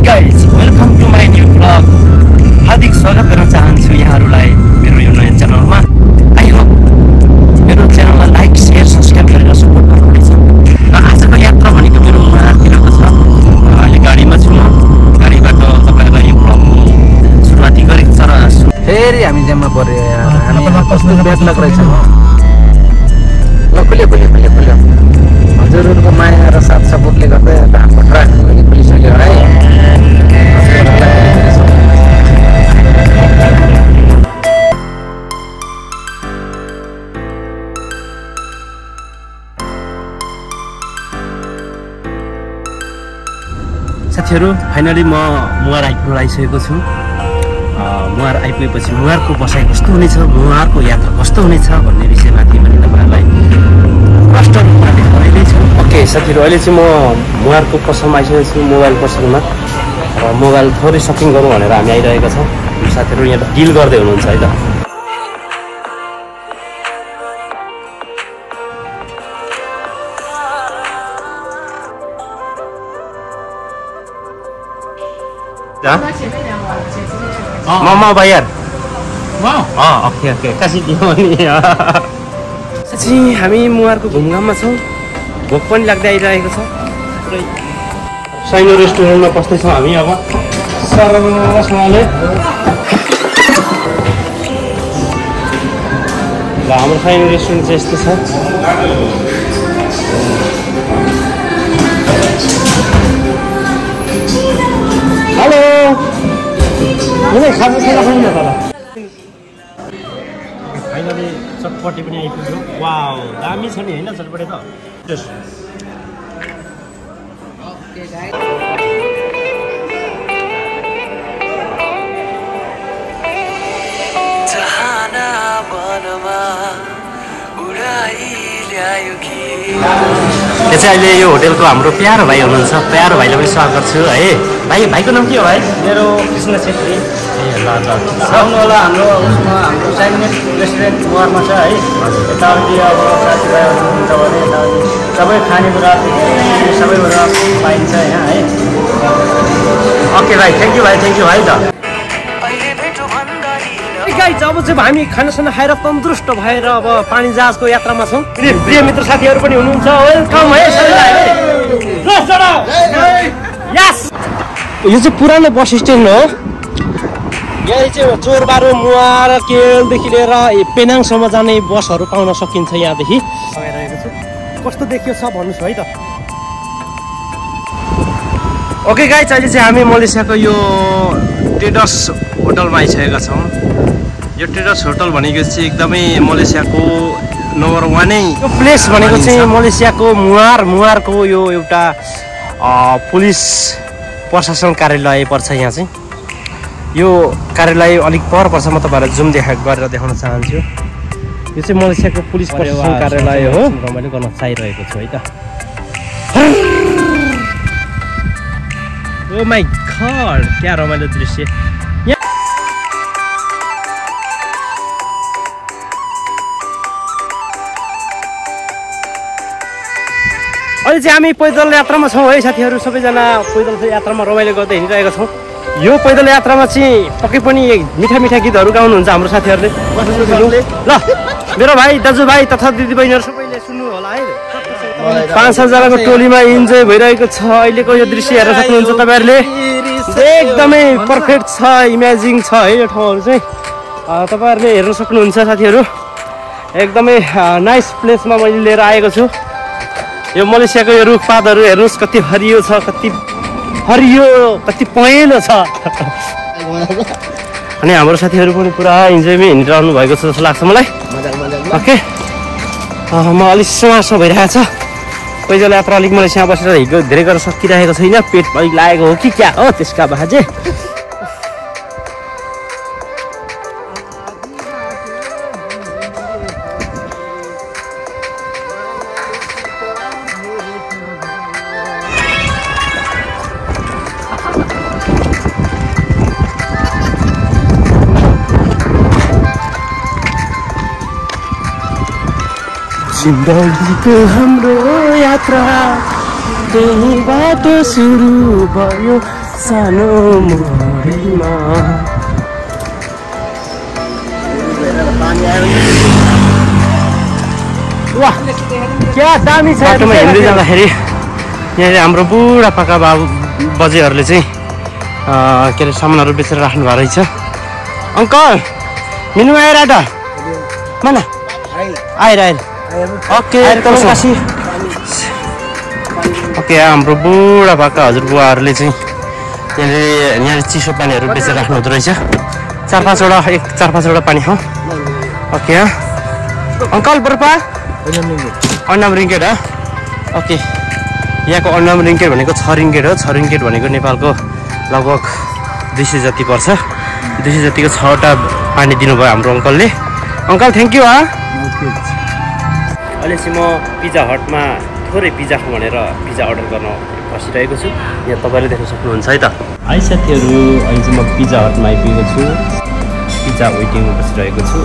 guys, welcome to my new vlog. हार्दिक स्वागत गर्न चाहन्छु यहाँहरूलाई मेरो यो नयाँ च्यानलमा। आई होप मेरो च्यानललाई लाइक शेयर सब्स्क्राइब गरेर सपोर्ट गर्नुहुनेछ। र आजको यात्रा भनेको मेरो मुहारतिरको छ। अहिले गाडीमा छु म। गाडीबाट तपाईहरुलाई यो भ्लगको सुरुवाती गरेको छ र फेरि हामी जाममा पर्यो यार। हामी कस्तो ब्याड लग रहेछ। ल खुल्यो हजुरहरुको माया र साथ सपोर्टले गर्दा हाम्रो ट्र्याक पनि खुलिसक्यो है। साथीहरु फाइनली म मुहार आइपुगिसकेको छु। मुहार आइपुगेपछि मुहारको बसाइ कस्तो हुनेछ, मुहारको यात्रा कस्तो हुनेछ भन्ने विषयमाथि पनि तपाईहरुलाई प्रष्ट रूपमा देखाउँदै छु। ओके साथीहरु, अहिले चाहिँ म मुहारको पसलमा आइसकेको छु, मोबाइल पसलमा। र मोबाइल थोरै सपिङ गरौँ भनेर हामी आइरहेका छौँ। साथीहरु यहाँ डिल गर्दै हुनुहुन्छ है त। म भाइयार ओके काशी दियो नि। साँच्ची हामी मुहारको घुमघाममा छौँ। भोक पनि लाग्दै आइरहेको छ। साइनो रेस्टुरेन्टमा बस्दैछौँ हामी अब सरसँगले। ल हाम्रो साइनो रेस्टुरेन्ट चाहिँ यस्तो छ। हेलो खाजा खाजा खानु न तर। फाइनली चटपटी पनि आइपुग्यो। वाउ दामी छ नि होइन चटपटी त। यो चाहिँ अहिले यो होटेलको हाम्रो प्यारो भाइ हुनुहुन्छ। प्यारो भाइलाई पनि स्वागत गर्छु है। भाइको नाम के हो भाइ? मेरो कृष्ण छेत्री। ए ल आउनु होला हाम्रो उसमा हाम्रो चाइनिज रेस्टुरेन्ट मुहारमा छ है। यताउति अब साथीभाइहरू हुनुहुन्छ भने यताउति सबै खानेकुरा सबैबाट पाइन्छ यहाँ है। ओके भाइ, थ्याङ्क यू भाइ त। अब चाहिँ हामी खानासाना खाएर तन्दुरुस्त भएर अब पानी जहाजको यात्रामा छौँ। प्रिय मित्र साथीहरू पनि हुनुहुन्छ। वेलकम है सबैलाई। यो चाहिँ पुरानो बस स्ट्यान्ड हो। यहाँ चाहिँ चोरबारो मुहार केलदेखि लिएर पेनाङसम्म जाने बसहरू पाउन सकिन्छ यहाँदेखि। कस्तो देखियो छ भन्नुहोस् है त। ओके गाइस, अहिले चाहिँ हामी मलेसियाको यो ट्रेडर्स होटलमा आइसकेका छौँ। यो ट्रेडर्स होटल भनेको चाहिँ एकदमै मलेसियाको नम्बर 1 यो प्लेस भनेको चाहिँ मलेसियाको मुहारको यो एउटा पुलिस प्रशासन कार्यालय पर्छ। यहाँ चाहिँ यो कार्यालय अलिक पर पर्छ। म तपाईँहरूलाई जुम गरेर देखाउन चाहन्छु। यो चाहिँ मलेसियाको पुलिस प्रशासन कार्यालय हो। रमाइलो गर्न चाहिरहेको छु है त। ओ माई गॉड, क्या रमाइलो दृश्य। अहिले चाहिँ हामी पैदल यात्रामा छौँ है साथीहरू। सबैजना पैदल यात्रामा रमाइलो गर्दै हिँडिरहेका छौँ। यो पैदल यात्रामा चाहिँ पक्कै पनि मिठा गीतहरू गाउनुहुन्छ हाम्रो साथीहरूले। ल मेरो भाइ दाजुभाइ तथा दिदीबहिनीहरू सबैले सुन्नु होला है। 5-7 जनाको टोलीमा इन्जोय भइरहेको छ। अहिलेको यो दृश्य हेर्न सक्नुहुन्छ तपाईँहरूले। एकदमै पर्फेक्ट छ, इमेजिङ छ है यो ठाउँहरू चाहिँ। तपाईँहरूले हेर्न सक्नुहुन्छ साथीहरू। एकदमै नाइस प्लेसमा मैले लिएर आएको छु। यो मलेसियाको यो रुखपातहरू हेर्नुहोस् कति हरियो छ, कति पहेँलो छ। अनि हाम्रो साथीहरू पनि पुरा इन्जोयमै हिँडिरहनु भएको छ जस्तो लाग्छ मलाई। ओके म अलिक समासो भइरहेको छ। पैदल यात्रा अलिक मलेसियामा बसेर धेरै गर्न सकिरहेको छैन। पेट अलिक लागेको हो कि क्या हो त्यसका बाजे। जिन्दगीको हाम्रो यात्रा त्यहीबाट सुरु भयो सानो मोडमा। वाह क्या दामी छ। बाटोमा हिँड्दै जाँदाखेरि यहाँले हाम्रो बुढापाका बजेहरूले चाहिँ के अरे सामानहरू बेचेर राख्नु भएको रहेछ। अङ्कल मिनु आएर त माना आएर ओके ओके हाम्रो बुढापाका हजुरबुवाहरूले चाहिँ यहाँले चिसो पानीहरू बेचेर राख्नु हुँदो रहेछ। 4-5वटा पानी हो। ओके अङ्कल बर्पा अन्नाम रिङ्गेट हो। ओके यहाँको अन्नाम रिङ्गेट भनेको 6 रिङ्गेट हो। 6 रिङ्गेट भनेको नेपालको लगभग 200 जति पर्छ। 200 जतिको 6वटा पानी दिनुभयो हाम्रो अङ्कलले। Uncle thank you. अहिले चाहिँ म पिज्जा हटमा थोरै पिज्जा खाउँ भनेर पिज्जा अर्डर गर्न बसिरहेको छु। यहाँ तपाईँले देख्न सक्नुहुन्छ है त। है साथीहरू अहिले चाहिँ म पिज्जा हटमा आइपुगेको छु। पिज्जा वेटिङमा बसिरहेको छु।